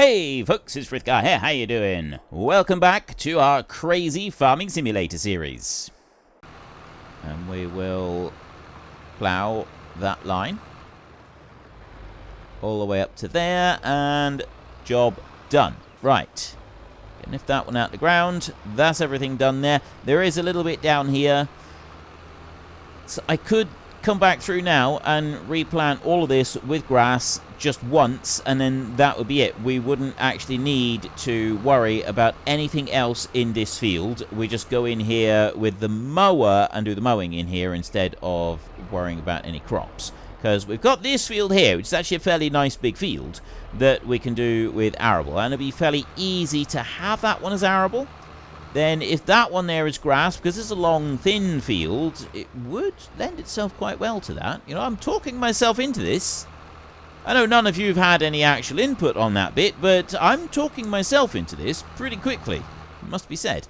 Hey folks, it's Frithgar here, how you doing? Welcome back to our crazy farming simulator series. And we will plough that line all the way up to there, and job done. Right, lift that one out the ground, that's everything done there. There is a little bit down here, so I could come back through now and replant all of this with grass just once, and then that would be it. We wouldn't actually need to worry about anything else in this field. We just go in here with the mower and do the mowing in here instead of worrying about any crops, because we've got this field here, which is actually a fairly nice big field that we can do with arable, and it'll be fairly easy to have that one as arable. Then if that one there is grass, because it's a long, thin field, it would lend itself quite well to that. You know, I'm talking myself into this. I know none of you have had any actual input on that bit, but I'm talking myself into this pretty quickly, it must be said.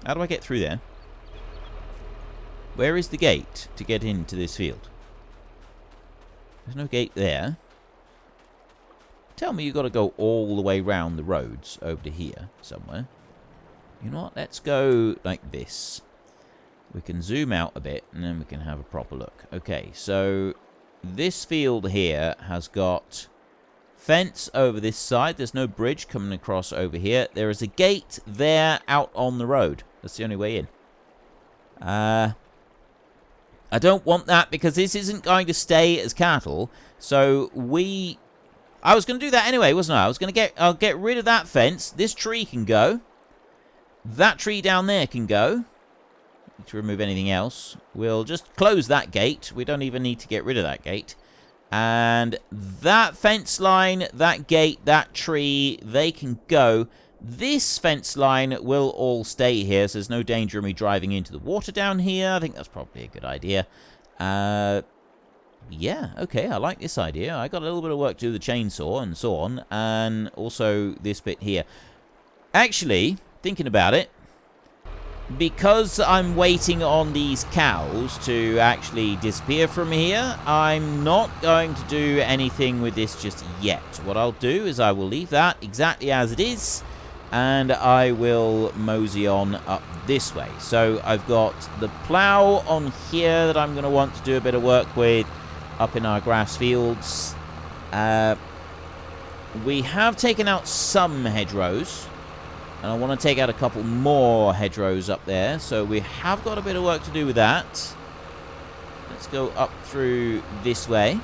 How do I get through there? Where is the gate to get into this field? There's no gate there. Tell me you've got to go all the way round the roads over to here somewhere. You know what? Let's go like this. We can zoom out a bit, and then we can have a proper look. Okay, so this field here has got fence over this side. There's no bridge coming across over here. There is a gate there out on the road. That's the only way in. I don't want that because this isn't going to stay as cattle. So I was going to do that anyway, wasn't I? I'll get rid of that fence. This tree can go. That tree down there can go. Need to remove anything else. We'll just close that gate. We don't even need to get rid of that gate. And that fence line, that gate, that tree, they can go. This fence line will all stay here, so there's no danger of me driving into the water down here. I think that's probably a good idea. Yeah, okay, I like this idea. I got a little bit of work to do with the chainsaw and so on, and also this bit here. Actually, thinking about it, because I'm waiting on these cows to actually disappear from here, I'm not going to do anything with this just yet. What I'll do is I will leave that exactly as it is, and I will mosey on up this way. So I've got the plough on here that I'm going to want to do a bit of work with up in our grass fields. We have taken out some hedgerows, and I want to take out a couple more hedgerows up there, so we have got a bit of work to do with that. Let's go up through this way.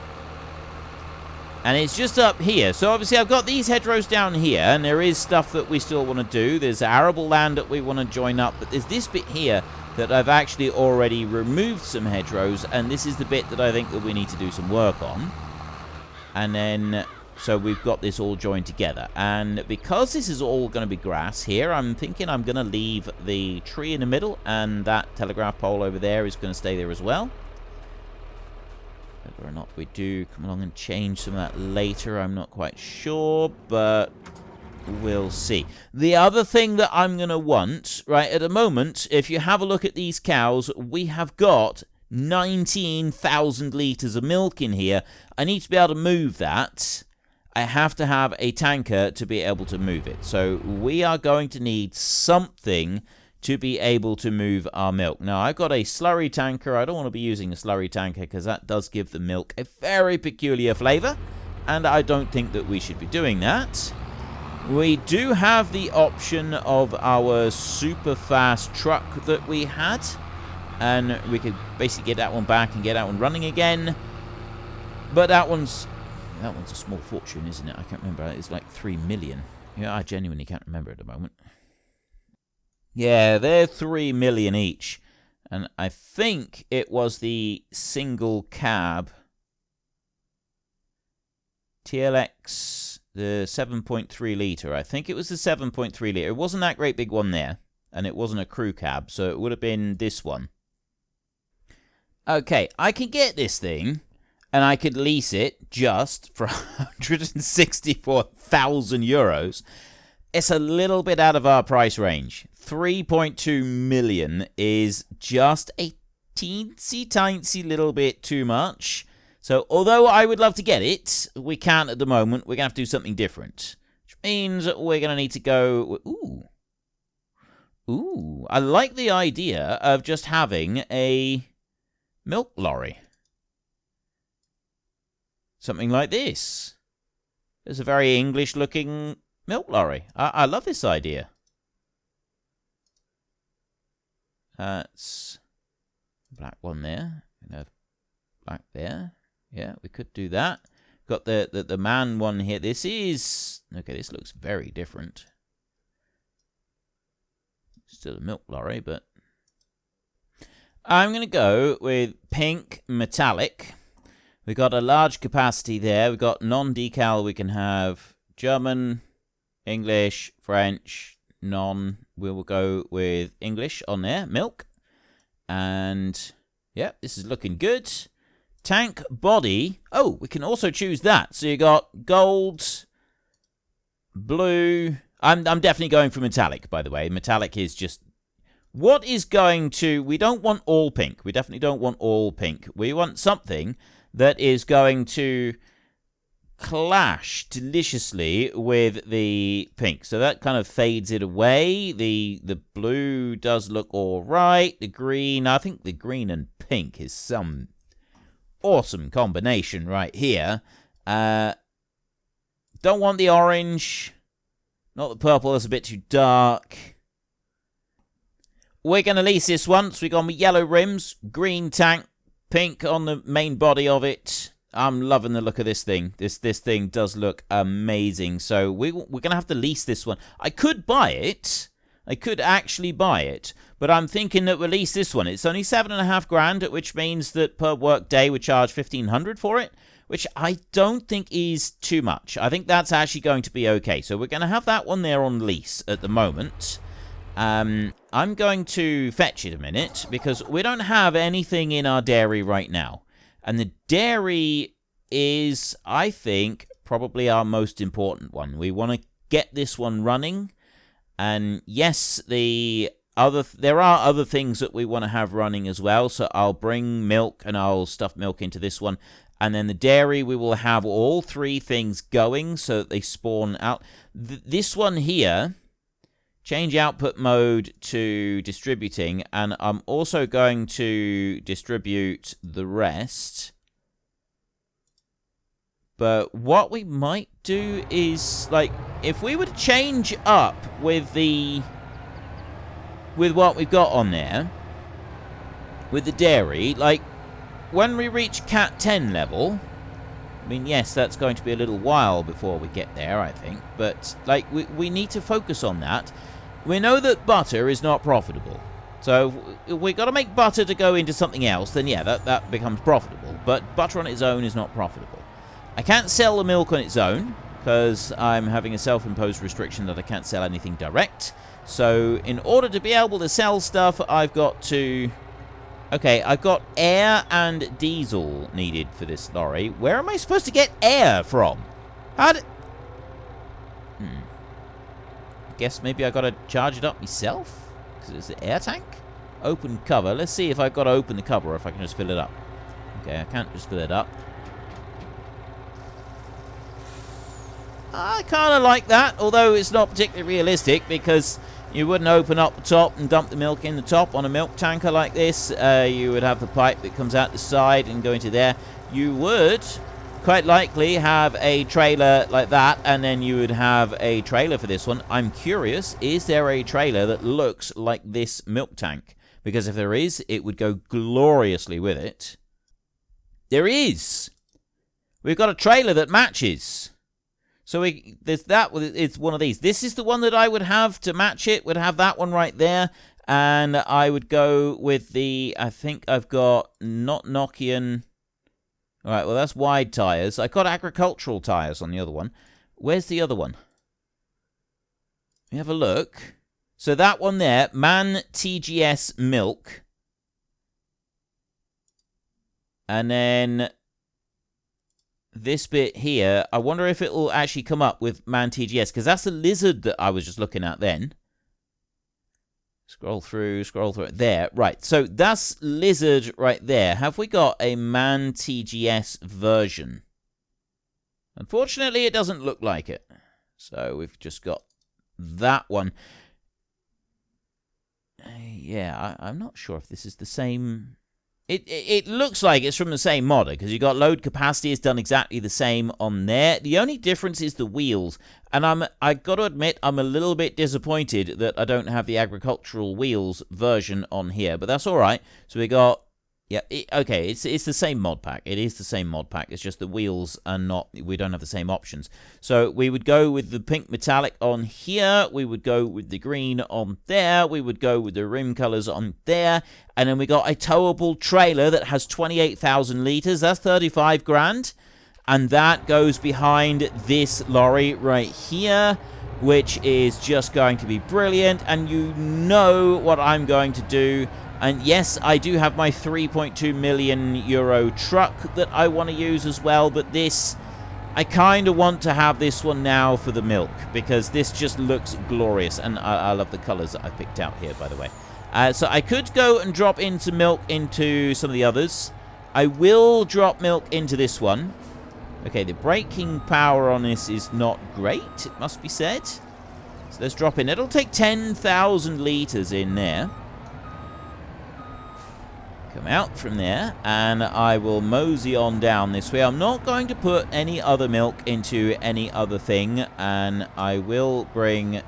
And it's just up here. So obviously I've got these hedgerows down here, and there is stuff that we still want to do. There's arable land that we want to join up, but there's this bit here that I've actually already removed some hedgerows, and this is the bit that I think that we need to do some work on. And then, so we've got this all joined together. And because this is all going to be grass here, I'm thinking I'm going to leave the tree in the middle, and that telegraph pole over there is going to stay there as well. Whether or not we do come along and change some of that later, I'm not quite sure, but we'll see. The other thing that I'm going to want, right, at the moment, if you have a look at these cows, we have got 19,000 litres of milk in here. I need to be able to move that. I have to have a tanker to be able to move it. So we are going to need something to be able to move our milk. Now, I've got a slurry tanker. I don't want to be using a slurry tanker because that does give the milk a very peculiar flavour, and I don't think that we should be doing that. We do have the option of our super fast truck that we had, and we could basically get that one back and get that one running again. But that one's a small fortune, isn't it? I can't remember. It's like 3 million. Yeah, I genuinely can't remember at the moment. Yeah, they're 3 million each. And I think it was the single cab TLX, the 7.3 litre. I think it was the 7.3 litre. It wasn't that great big one there. And it wasn't a crew cab, so it would have been this one. Okay, I can get this thing, and I could lease it just for 164,000 euros. It's a little bit out of our price range. 3.2 million is just a teensy-tiny little bit too much. So although I would love to get it, we can't at the moment. We're going to have to do something different. Which means we're going to need to go... Ooh, I like the idea of just having a milk lorry. Something like this. It's a very English-looking milk lorry. I love this idea. That's black one there. Black there. Yeah, we could do that. Got the man one here. This is... Okay, this looks very different. Still a milk lorry, but... I'm going to go with pink metallic. We got a large capacity there. We've got non-decal. We can have German, English, French, non. We will go with English on there. Milk. And, yeah, this is looking good. Tank body. Oh, we can also choose that. So you got gold, blue. I'm definitely going for metallic, by the way. Metallic is just... What is going to... We don't want all pink. We definitely don't want all pink. We want something that is going to clash deliciously with the pink. So that kind of fades it away. The blue does look all right. The green... I think the green and pink is some awesome combination right here. Don't want the orange... Not the purple, that's a bit too dark. We're going to lease this one. So we got yellow rims, green tank, pink on the main body of it. I'm loving the look of this thing. This thing does look amazing. So we're going to have to lease this one. I could buy it. I could actually buy it. But I'm thinking that we'll lease this one. It's only $7.5 grand, which means that per work day we charge $1,500 for it. Which I don't think is too much. I think that's actually going to be okay. So we're going to have that one there on lease at the moment. I'm going to fetch it a minute because we don't have anything in our dairy right now. And the dairy is, I think, probably our most important one. We want to get this one running. And yes, there are other things that we want to have running as well. So I'll bring milk and I'll stuff milk into this one. And then the dairy, we will have all three things going so that they spawn out. This one here, change output mode to distributing. And I'm also going to distribute the rest. But what we might do is, like, if we were to change up with what we've got on there, with the dairy, like, when we reach Cat 10 level, I mean, yes, that's going to be a little while before we get there, I think. But, like, we need to focus on that. We know that butter is not profitable. So, if we've got to make butter to go into something else, then, yeah, that becomes profitable. But butter on its own is not profitable. I can't sell the milk on its own, because I'm having a self-imposed restriction that I can't sell anything direct. So, in order to be able to sell stuff, I've got to... Okay, I've got air and diesel needed for this lorry. Where am I supposed to get air from? I guess maybe I gotta charge it up myself? Because it's the air tank? Open cover. Let's see if I've got to open the cover or if I can just fill it up. Okay, I can't just fill it up. I kind of like that, although it's not particularly realistic because you wouldn't open up the top and dump the milk in the top on a milk tanker like this. You would have the pipe that comes out the side and go into there. You would quite likely have a trailer like that, and then you would have a trailer for this one. I'm curious, is there a trailer that looks like this milk tank? Because if there is, it would go gloriously with it. There is! We've got a trailer that matches. So it's one of these. This is the one that I would have to match it. Would have that one right there. And I would go with the, I think I've got not Nokian. All right, well, that's wide tires. I got agricultural tires on the other one. Where's the other one? Let me have a look. So that one there, Man TGS Milk. And then this bit here, I wonder if it will actually come up with Man TGS, because that's the lizard that I was just looking at then. Scroll through. There, right. So that's Lizard right there. Have we got a Man TGS version? Unfortunately, it doesn't look like it. So we've just got that one. Yeah, I'm not sure if this is the same. It looks like it's from the same modder, because you got load capacity is done exactly the same on there. The only difference is the wheels, and I got to admit I'm a little bit disappointed that I don't have the agricultural wheels version on here, but that's all right. So we got okay, it's the same mod pack. It is the same mod pack. It's just the wheels are not. We don't have the same options. So we would go with the pink metallic on here. We would go with the green on there. We would go with the rim colors on there. And then we got a towable trailer that has 28,000 liters. That's 35 grand. And that goes behind this lorry right here, which is just going to be brilliant. And you know what I'm going to do. And yes, I do have my 3.2 million euro truck that I want to use as well. But this, I kind of want to have this one now for the milk, because this just looks glorious. And I love the colors that I picked out here, by the way. So I could go and drop into milk into some of the others. I will drop milk into this one. Okay, the braking power on this is not great, it must be said. So let's drop in. It'll take 10,000 liters in there. Come out from there, and I will mosey on down this way. I'm not going to put any other milk into any other thing, and I will bring...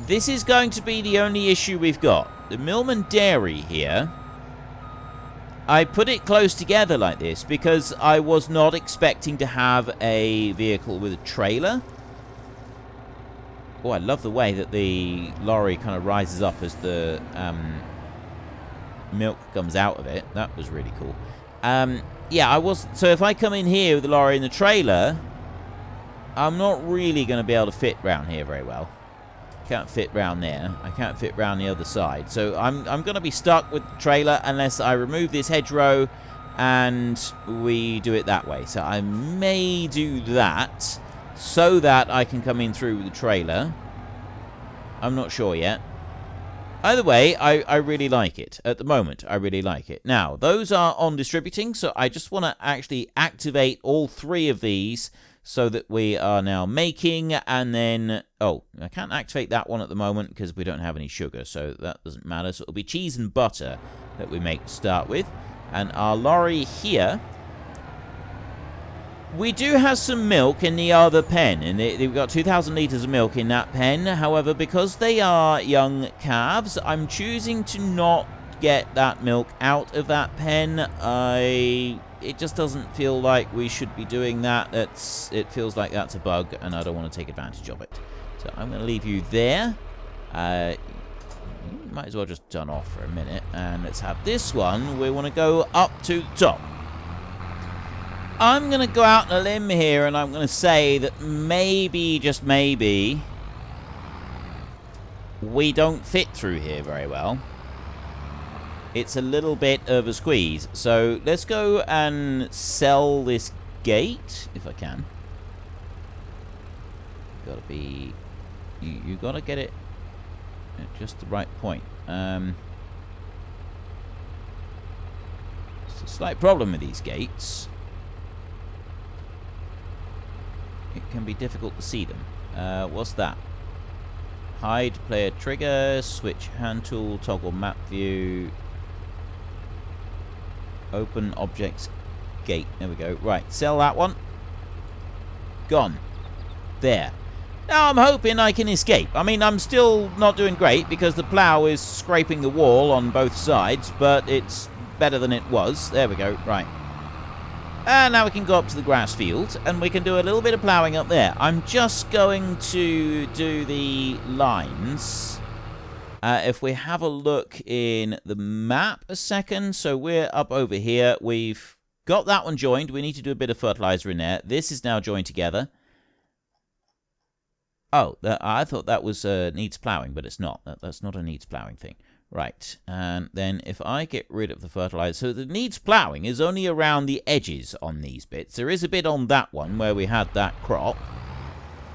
This is going to be the only issue we've got. The Millman Dairy here, I put it close together like this because I was not expecting to have a vehicle with a trailer. Oh, I love the way that the lorry kind of rises up as the... milk comes out of it. That was really cool. Yeah, so if I come in here with the lorry and the trailer, I'm not really going to be able to fit round here very well. Can't fit round there. I can't fit round the other side. So I'm going to be stuck with the trailer unless I remove this hedgerow and we do it that way. So I may do that so that I can come in through with the trailer. I'm not sure yet. Either way, I really like it. At the moment, I really like it. Now, those are on distributing, so I just want to actually activate all three of these so that we are now making, and then... Oh, I can't activate that one at the moment because we don't have any sugar, so that doesn't matter. So it'll be cheese and butter that we make to start with. And our lorry here... We do have some milk in the other pen, and we've got 2,000 litres of milk in that pen. However, because they are young calves, I'm choosing to not get that milk out of that pen. It just doesn't feel like we should be doing that. It feels like that's a bug, and I don't want to take advantage of it. So I'm going to leave you there. You might as well just turn off for a minute, and let's have this one. We want to go up to the top. I'm going to go out on a limb here, and I'm going to say that maybe, just maybe, we don't fit through here very well. It's a little bit of a squeeze. So let's go and sell this gate, if I can. Gotta be... You gotta get it at just the right point. It's a slight problem with these gates. It can be difficult to see them. What's that? Hide player trigger, switch hand tool, toggle map view, open objects gate. There we go. Right, sell that one. Gone. There. Now I'm hoping I can escape. I mean, I'm still not doing great because the plough is scraping the wall on both sides, but it's better than it was. There we go. Right. And now we can go up to the grass field, and we can do a little bit of ploughing up there. I'm just going to do the lines. If we have a look in the map a second, so we're up over here. We've got that one joined. We need to do a bit of fertilizer in there. This is now joined together. Oh, I thought that was needs ploughing, but it's not. That's not a needs ploughing thing. Right, and then if I get rid of the fertilizer, so the needs ploughing is only around the edges on these bits. There is a bit on that one where we had that crop.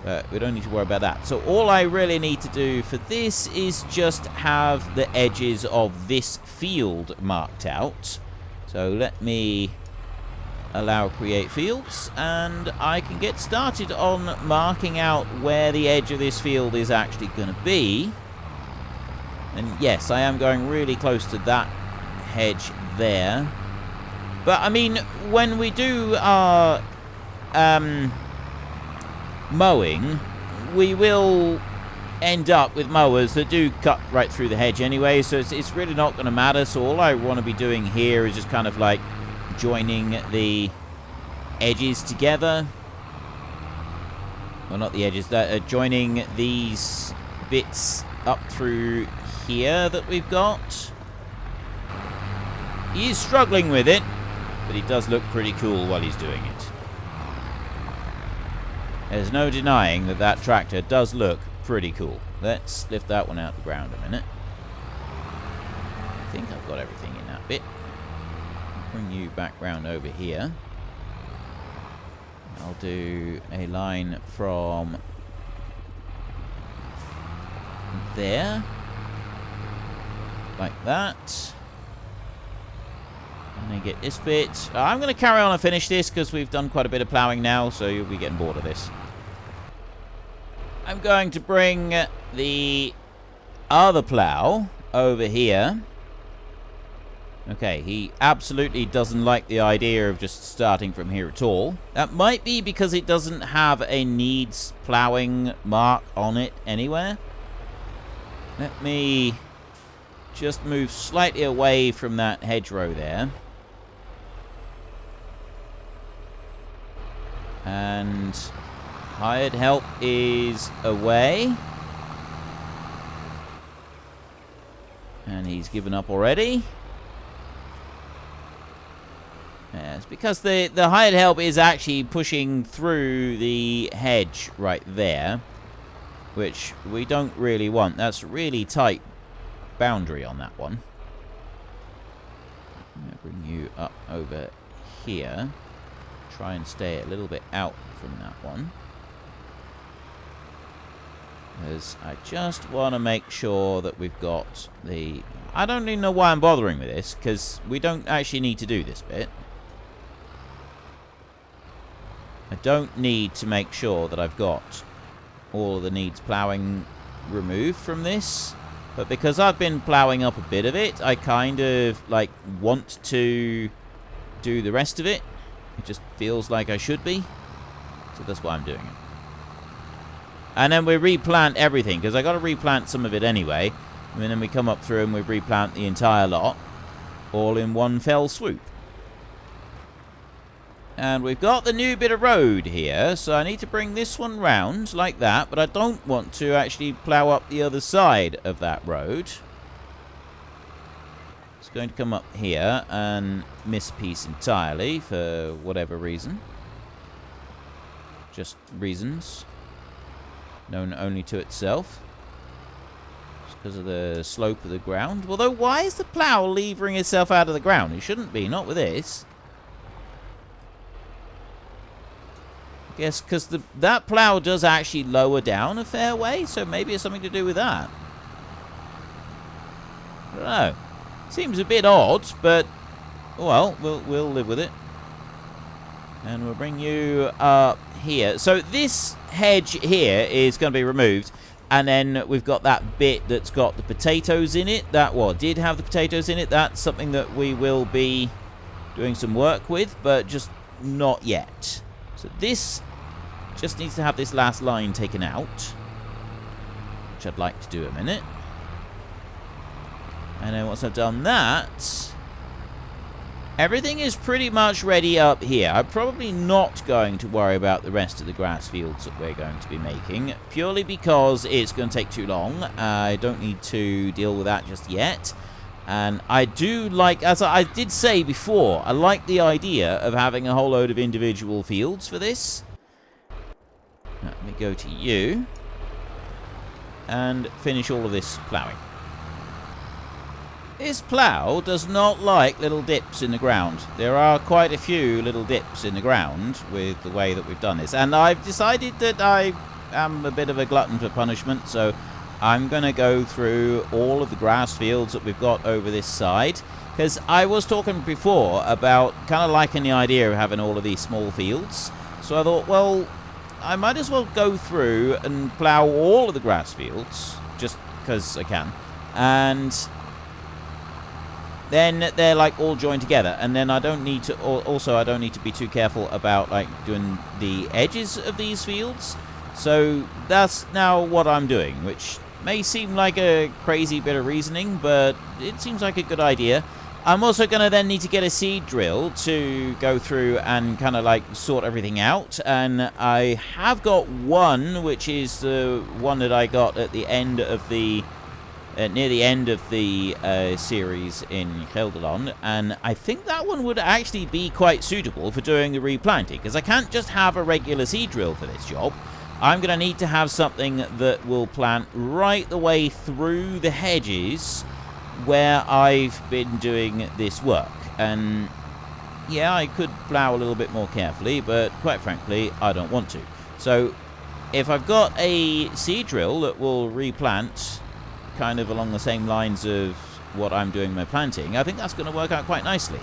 But we don't need to worry about that. So all I really need to do for this is just have the edges of this field marked out. So let me allow create fields, and I can get started on marking out where the edge of this field is actually going to be. And yes, I am going really close to that hedge there. But I mean, when we do our mowing, we will end up with mowers that do cut right through the hedge anyway, so it's really not going to matter. So all I want to be doing here is just kind of like joining the edges together. Well, not the edges, joining these bits up through here that we've got. He is struggling with it, but he does look pretty cool while he's doing it. There's no denying that that tractor does look pretty cool. Let's lift that one out of the ground a minute. I think I've got everything in that bit. Bring you back round over here. I'll do a line from there, like that. And then get this bit. I'm going to carry on and finish this because we've done quite a bit of ploughing now, so you'll be getting bored of this. I'm going to bring the other plough over here. Okay, he absolutely doesn't like the idea of just starting from here at all. That might be because it doesn't have a needs ploughing mark on it anywhere. Let me just move slightly away from that hedgerow there. And hired help is away. And he's given up already. Yes, because the hired help is actually pushing through the hedge right there, which we don't really want. That's a really tight boundary on that one. I'm going to bring you up over here. Try and stay a little bit out from that one. Because I just want to make sure that we've got the... I don't even know why I'm bothering with this, because we don't actually need to do this bit. I don't need to make sure that I've got all of the needs ploughing removed from this. But because I've been ploughing up a bit of it, I kind of, like, want to do the rest of it. It just feels like I should be. So that's why I'm doing it. And then we replant everything, because I got to replant some of it anyway. And then we come up through and we replant the entire lot, all in one fell swoop. And we've got the new bit of road here, so I need to bring this one round like that, but I don't want to actually plough up the other side of that road. It's going to come up here and miss a piece entirely for whatever reason. Just reasons known only to itself. Just because of the slope of the ground. Although, why is the plough levering itself out of the ground? It shouldn't be, not with this. I guess because that plough does actually lower down a fair way, so maybe it's something to do with that. I don't know. Seems a bit odd, but well, we'll live with it. And we'll bring you up here. So this hedge here is going to be removed, and then we've got that bit that's got the potatoes in it. That did have the potatoes in it. That's something that we will be doing some work with, but just not yet. So this just needs to have this last line taken out, which I'd like to do a minute. And then once I've done that, everything is pretty much ready up here. I'm probably not going to worry about the rest of the grass fields that we're going to be making, purely because it's going to take too long. I don't need to deal with that just yet. And I do like, as I did say before, I like the idea of having a whole load of individual fields for this. Let me go to you and finish all of this ploughing. This plough does not like little dips in the ground. There are quite a few little dips in the ground with the way that we've done this. And I've decided that I am a bit of a glutton for punishment, so I'm going to go through all of the grass fields that we've got over this side. Because I was talking before about kind of liking the idea of having all of these small fields. So I thought, well, I might as well go through and plough all of the grass fields, just because I can. And then they're like all joined together. And then I don't need to, also I don't need to be too careful about like doing the edges of these fields. So that's now what I'm doing, which may seem like a crazy bit of reasoning, but it seems like a good idea. I'm also going to then need to get a seed drill to go through and kind of like sort everything out. And I have got one, which is the one that I got at the end of the, near the end of the series in Gelderland. And I think that one would actually be quite suitable for doing the replanting, because I can't just have a regular seed drill for this job. I'm going to need to have something that will plant right the way through the hedges where I've been doing this work. And yeah, I could plough a little bit more carefully, but quite frankly, I don't want to. So if I've got a seed drill that will replant kind of along the same lines of what I'm doing my planting, I think that's going to work out quite nicely.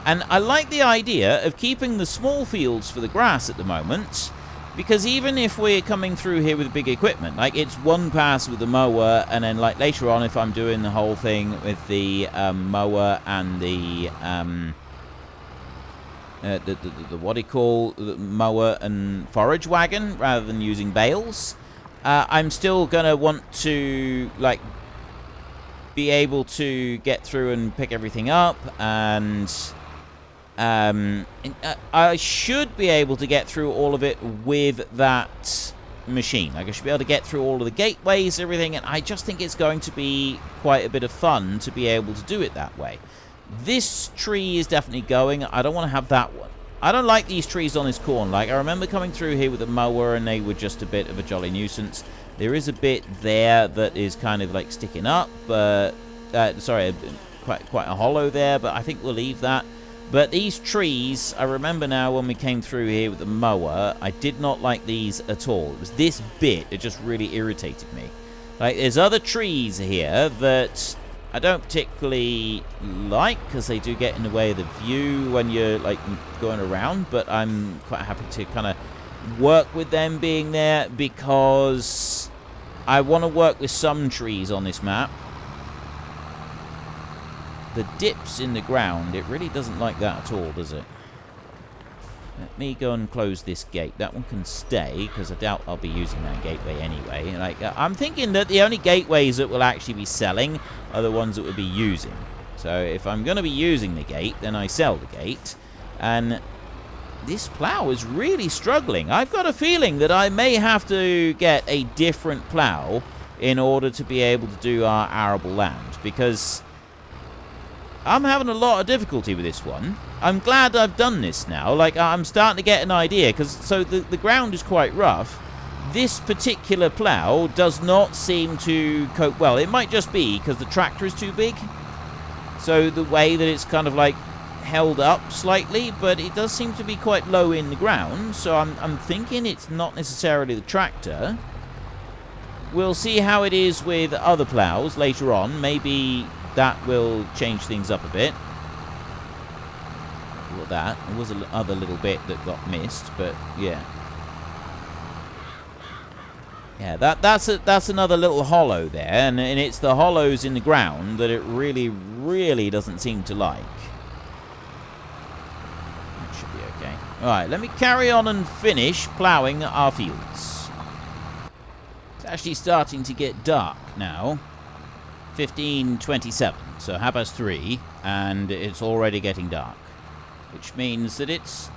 And I like the idea of keeping the small fields for the grass at the moment, because even if we're coming through here with big equipment, like it's one pass with the mower, and then like later on if I'm doing the whole thing with the mower and the what do you call the mower and forage wagon rather than using bales, I'm still gonna want to like be able to get through and pick everything up, and I should be able to get through all of it with that machine. Like I should be able to get through all of the gateways, everything, and I just think it's going to be quite a bit of fun to be able to do it that way. This tree is definitely going. I don't want to have that one. I don't like these trees on this corn. Like I remember coming through here with a mower and they were just a bit of a jolly nuisance. There is a bit there that is kind of like sticking up, but sorry, quite a hollow there, but I think we'll leave that. But these trees, I remember now when we came through here with the mower, I did not like these at all. It was this bit that just really irritated me. Like, there's other trees here that I don't particularly like, because they do get in the way of the view when you're, like, going around. But I'm quite happy to kind of work with them being there, because I want to work with some trees on this map. The dips in the ground, it really doesn't like that at all, does it? Let me go and close this gate. That one can stay, because I doubt I'll be using that gateway anyway. Like, I'm thinking that the only gateways that will actually be selling are the ones that we'll be using. So if I'm going to be using the gate, then I sell the gate. And this plough is really struggling. I've got a feeling that I may have to get a different plough in order to be able to do our arable land, because I'm having a lot of difficulty with this one. I'm glad I've done this now. Like, I'm starting to get an idea, because so the ground is quite rough. This particular plough does not seem to cope well. It might just be because the tractor is too big. So the way that it's kind of like held up slightly, but it does seem to be quite low in the ground. So I'm thinking it's not necessarily the tractor. We'll see how it is with other ploughs later on. Maybe that will change things up a bit. Look at that. There was another little bit that got missed, but yeah. Yeah, that's another little hollow there, and it's the hollows in the ground that it really, really doesn't seem to like. That should be okay. Alright, let me carry on and finish ploughing our fields. It's actually starting to get dark now. 15:27, so 3:30, and it's already getting dark, which means that it's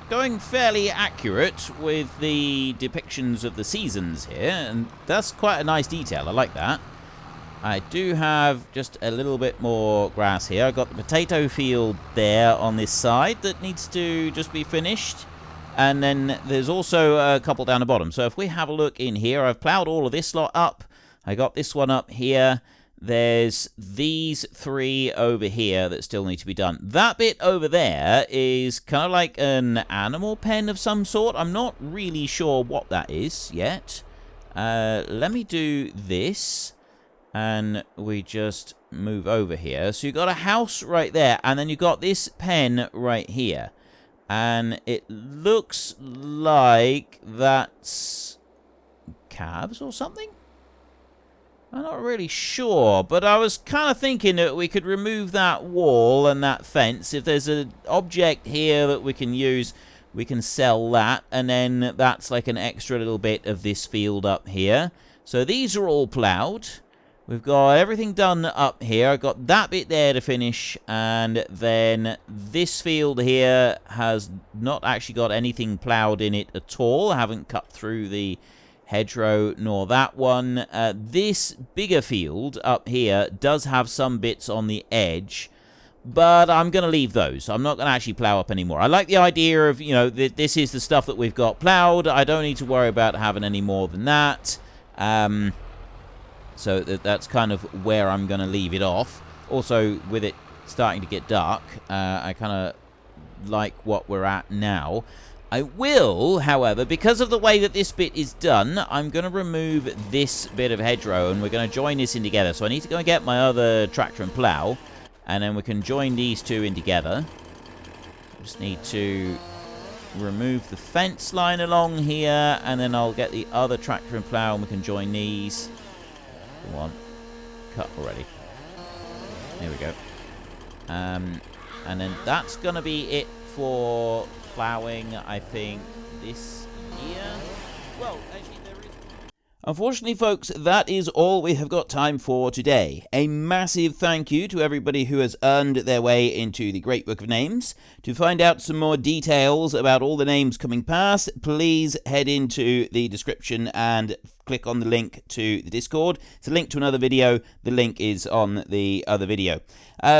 going fairly accurate with the depictions of the seasons here, and that's quite a nice detail. I like that. I do have just a little bit more grass here. I've got the potato field there on this side that needs to just be finished, and then there's also a couple down the bottom. So if we have a look in here, I've ploughed all of this lot up. I got this one up here. there's these 3 over here that still need to be done. That bit over there is kind of like an animal pen of some sort. I'm not really sure what that is yet. Let me do this, and we just move over here. So you've got a house right there, and then you've got this pen right here. And it looks like that's calves or something? I'm not really sure, but I was kind of thinking that we could remove that wall and that fence. If there's an object here that we can use, we can sell that, and then that's like an extra little bit of this field up here. So these are all ploughed. We've got everything done up here. I've got that bit there to finish, and then this field here has not actually got anything ploughed in it at all. I haven't cut through the hedgerow nor that one. This bigger field up here does have some bits on the edge, but I'm going to leave those. I'm not going to actually plough up anymore. I like the idea of, you know, this is the stuff that we've got ploughed. I don't need to worry about having any more than that. So that's kind of where I'm going to leave it off. Also, with it starting to get dark, I kind of like what we're at now. I will, however, because of the way that this bit is done, I'm going to remove this bit of hedgerow, and we're going to join this in together. So I need to go and get my other tractor and plough, and then we can join these two in together. Just need to remove the fence line along here, and then I'll get the other tractor and plough, and we can join these. Come on. Cut already. There we go. And then that's going to be it for ploughing, I think, this year. Well, actually, there is... Unfortunately, folks, that is all we have got time for today. A massive thank you to everybody who has earned their way into the Great Book of Names. To find out some more details about all the names coming past, please head into the description and click on the link to the Discord. It's a link to another video. The link is on the other video.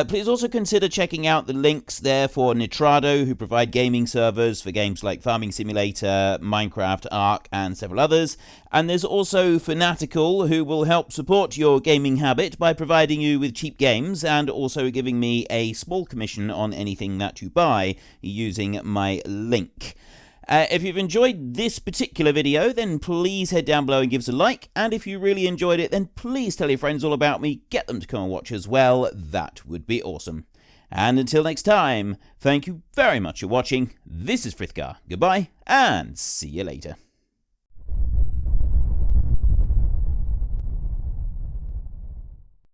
Please also consider checking out the links there for Nitrado, who provide gaming servers for games like Farming Simulator, Minecraft, Ark, and several others. And there's also Fanatical, who will help support your gaming habit by providing you with cheap games and also giving me a small commission on anything that you buy using my link. If you've enjoyed this particular video, then please head down below and give us a like. And if you really enjoyed it, then please tell your friends all about me. Get them to come and watch as well. That would be awesome. And until next time, thank you very much for watching. This is Frithgar. Goodbye, and see you later.